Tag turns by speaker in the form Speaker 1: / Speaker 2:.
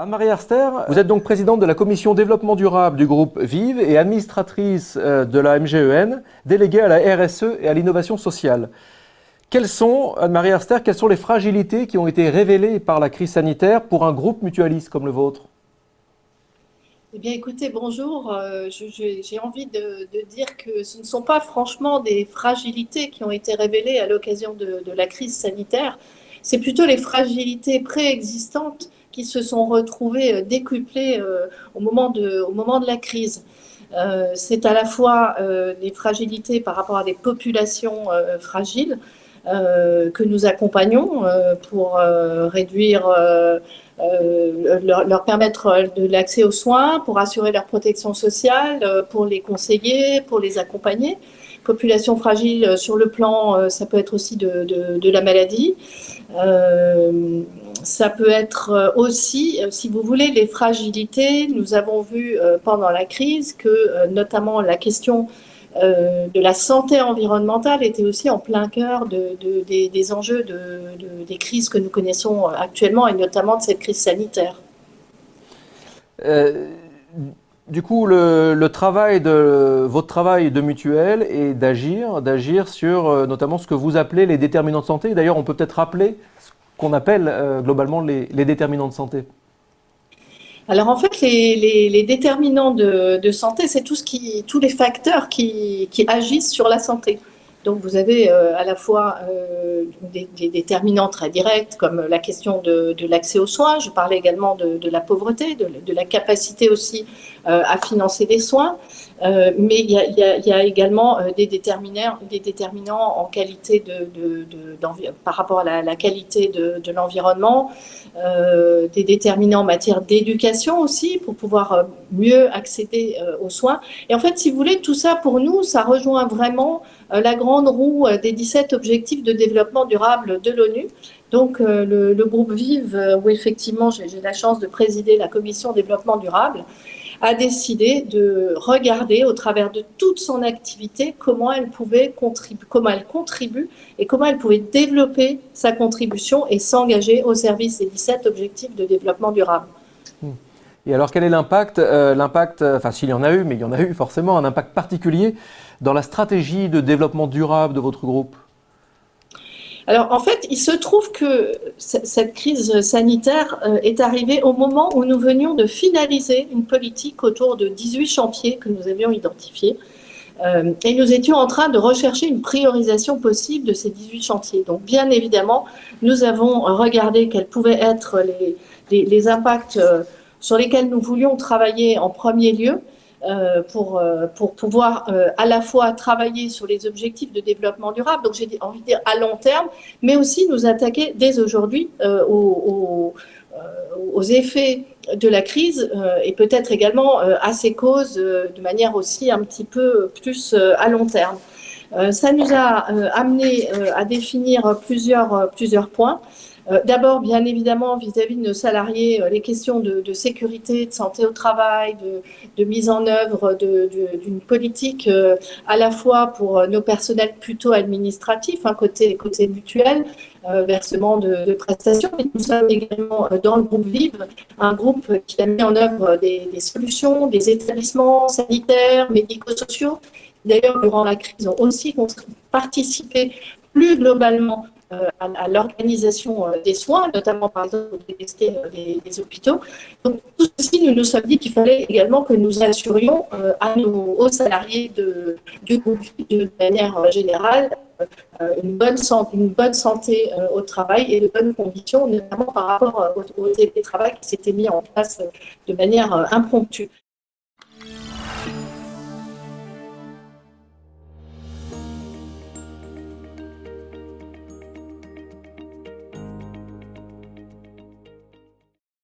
Speaker 1: Anne-Marie Herster, vous êtes donc présidente de la commission développement durable du groupe Vive et administratrice de la MGEN, déléguée à la RSE et à l'innovation sociale. Quelles sont, Anne-Marie Herster, quelles sont les fragilités qui ont été révélées par la crise sanitaire pour un groupe mutualiste comme le vôtre?
Speaker 2: Eh bien, écoutez, bonjour. J'ai envie de dire que ce ne sont pas franchement des fragilités qui ont été révélées à l'occasion de la crise sanitaire. C'est plutôt les fragilités préexistantes qui se sont retrouvées décuplées au moment de la crise. C'est à la fois des fragilités par rapport à des populations fragiles que nous accompagnons pour réduire leur permettre de l'accès aux soins, pour assurer leur protection sociale, pour les conseiller, pour les accompagner. Population fragile sur le plan, ça peut être aussi de la maladie. Ça peut être aussi, si vous voulez, les fragilités. Nous avons vu pendant la crise que notamment la question de la santé environnementale était aussi en plein cœur des enjeux des crises que nous connaissons actuellement et notamment de cette crise sanitaire.
Speaker 1: Du coup, votre travail de mutuelle est d'agir sur notamment ce que vous appelez les déterminants de santé. D'ailleurs, on peut peut-être rappeler ce qu'on appelle globalement les déterminants de santé.
Speaker 2: Alors en fait, les déterminants de santé, c'est tous les facteurs qui agissent sur la santé. Donc vous avez à la fois des déterminants très directs comme la question de l'accès aux soins. Je parlais également de la pauvreté, de la capacité aussi à financer des soins. Mais il y a également des déterminants en qualité par rapport à la qualité de l'environnement, des déterminants en matière d'éducation aussi pour pouvoir mieux accéder aux soins. Et en fait, si vous voulez, tout ça pour nous, ça rejoint vraiment la grande roue des 17 objectifs de développement durable de l'ONU. Donc le groupe Vive, où effectivement j'ai la chance de présider la commission développement durable, a décidé de regarder au travers de toute son activité comment elle contribue et comment elle pouvait développer sa contribution et s'engager au service des 17 objectifs de développement durable.
Speaker 1: Et alors quel est l'impact, enfin s'il y en a eu, mais il y en a eu forcément un impact particulier dans la stratégie de développement durable de votre groupe?
Speaker 2: Alors en fait, il se trouve que cette crise sanitaire est arrivée au moment où nous venions de finaliser une politique autour de 18 chantiers que nous avions identifiés. Et nous étions en train de rechercher une priorisation possible de ces 18 chantiers. Donc bien évidemment, nous avons regardé quels pouvaient être les impacts sur lesquels nous voulions travailler en premier lieu. Pour pouvoir à la fois travailler sur les objectifs de développement durable, donc j'ai envie de dire à long terme, mais aussi nous attaquer dès aujourd'hui aux effets de la crise et peut-être également à ses causes de manière aussi un petit peu plus à long terme. Ça nous a amené à définir plusieurs points. D'abord, bien évidemment, vis-à-vis de nos salariés, les questions de sécurité, de santé au travail, de mise en œuvre d'une politique à la fois pour nos personnels plutôt administratifs, côté mutuel, versement de prestations, mais nous sommes également dans le groupe Vive, un groupe qui a mis en œuvre des solutions, des établissements sanitaires, médico-sociaux. D'ailleurs, durant la crise, ont aussi participé plus globalement à l'organisation des soins, notamment par exemple des hôpitaux. Donc tout ceci, nous nous sommes dit qu'il fallait également que nous assurions aux salariés du groupe de manière générale une bonne santé au travail et de bonnes conditions, notamment par rapport au télétravail qui s'était mis en place de manière impromptue.